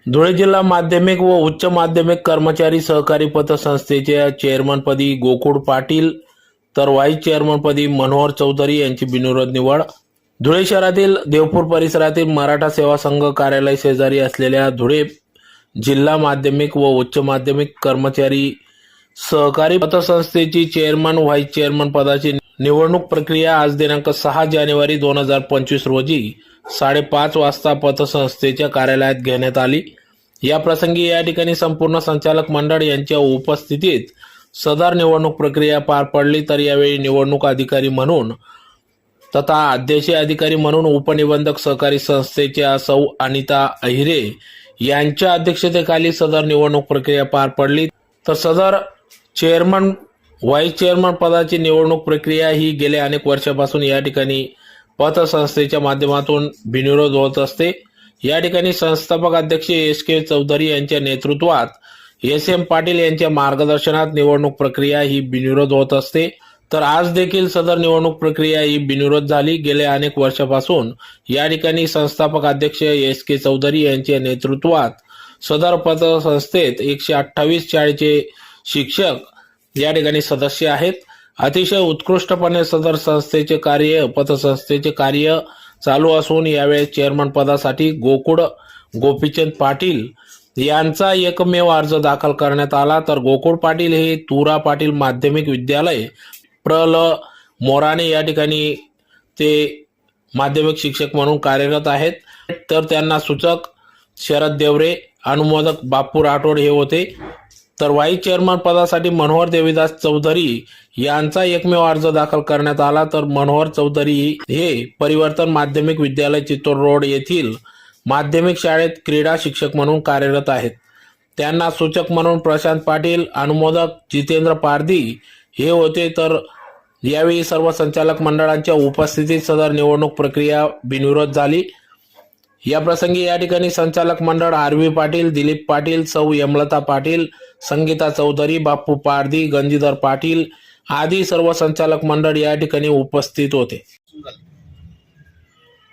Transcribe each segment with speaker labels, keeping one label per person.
Speaker 1: धुळे जिल्हा माध्यमिक व उच्च माध्यमिक कर्मचारी सहकारी पतसंस्थेच्या चेअरमनपदी गोकुळ पाटील तर व्हाईस चेअरमनपदी मनोहर चौधरी यांची बिनविरोध निवड. धुळे शहरातील देवपूर परिसरातील मराठा सेवा संघ कार्यालय शेजारी असलेल्या धुळे जिल्हा माध्यमिक व उच्च माध्यमिक कर्मचारी सहकारी पतसंस्थेची चेअरमन व्हाईस चेअरमन पदाची निवडणूक प्रक्रिया आज दिनांक 6 जानेवारी 2025 रोजी 5:30 वाजता पतसंस्थेच्या कार्यालयात घेण्यात आली. या प्रसंगी या ठिकाणी संपूर्ण संचालक मंडळ यांच्या उपस्थितीत सदर निवडणूक प्रक्रिया पार पडली. तर यावेळी निवडणूक अधिकारी म्हणून तथा अध्यक्षीय अधिकारी म्हणून उपनिबंधक सहकारी संस्थेच्या सौ अनिता अहिरे यांच्या अध्यक्षतेखाली सदर निवडणूक प्रक्रिया पार पडली. तर सदर चेअरमन व्हाईस चेअरमन पदाची निवडणूक प्रक्रिया ही गेल्या अनेक वर्षापासून या ठिकाणी पतसंस्थेच्या माध्यमातून बिनविरोध होत असते. या ठिकाणी संस्थापक अध्यक्ष SK चौधरी यांच्या नेतृत्वात SM पाटील यांच्या मार्गदर्शनात निवडणूक प्रक्रिया ही बिनविरोध होत असते. तर आज देखील सदर निवडणूक प्रक्रिया ही बिनविरोध झाली. गेल्या अनेक वर्षापासून या ठिकाणी संस्थापक अध्यक्ष SK चौधरी यांच्या नेतृत्वात सदर पतसंस्थेत 128 शाळेचे शिक्षक या ठिकाणी सदस्य आहेत. अतिशय उत्कृष्टपणे सदर संस्थेचे कार्य पतसंस्थेचे कार्य चालू असून यावेळी चेअरमन पदासाठी गोकुळ गोपीचंद पाटील यांचा एकमेव अर्ज दाखल करण्यात आला. तर गोकुळ पाटील हे तुरा पाटील माध्यमिक विद्यालय प्रल मोराणे या ठिकाणी ते माध्यमिक शिक्षक म्हणून कार्यरत आहेत. तर त्यांना सूचक शरद देवरे, अनुमोदक बापू राठोड हे होते. तर व्हाईस चेअरमन पदासाठी मनोहर देवीदास चौधरी यांचा एकमेव अर्ज दाखल करण्यात आला. तर मनोहर चौधरी हे परिवर्तन माध्यमिक विद्यालय चित्तूर रोड येथील माध्यमिक शाळेत क्रीडा शिक्षक म्हणून कार्यरत आहेत. त्यांना सूचक म्हणून प्रशांत पाटील, अनुमोदक जितेंद्र पारधी हे होते. तर यावेळी सर्व संचालक मंडळांच्या उपस्थितीत सदर निवडणूक प्रक्रिया बिनविरोध झाली. या प्रसंगी या ठिकाणी संचालक मंडळ RV पाटील, दिलीप पाटील, सौ यमलता पाटील, संगीता चौधरी, बाप्पू पारधी, गंजीधर पाटील आदी सर्व संचालक मंडळ या ठिकाणी उपस्थित होते.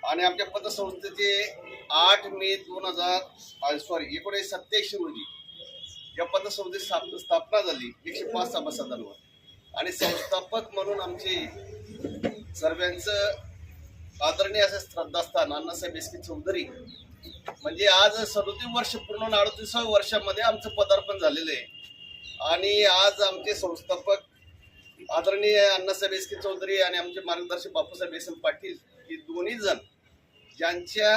Speaker 2: आणि आमच्या पतसंस्थेचे 8 मे 1987 रोजी या पतसंस्थेची स्थापना झाली 105 सभासदांवर. आणि संस्थापक म्हणून आमचे सर्वांचं आदरणीय असे श्रद्धास्थान अण्णासाहेब SK चौधरी म्हणजे आज 37 वर्ष पूर्ण 38व्या वर्षामध्ये आमचं पदार्पण झालेलं आहे. आणि आज आमचे संस्थापक आदरणीय अण्णासाहेब SK चौधरी आणि आमचे मार्गदर्शक बापूसाहेब SM पाटील हे दोन्ही जण ज्यांच्या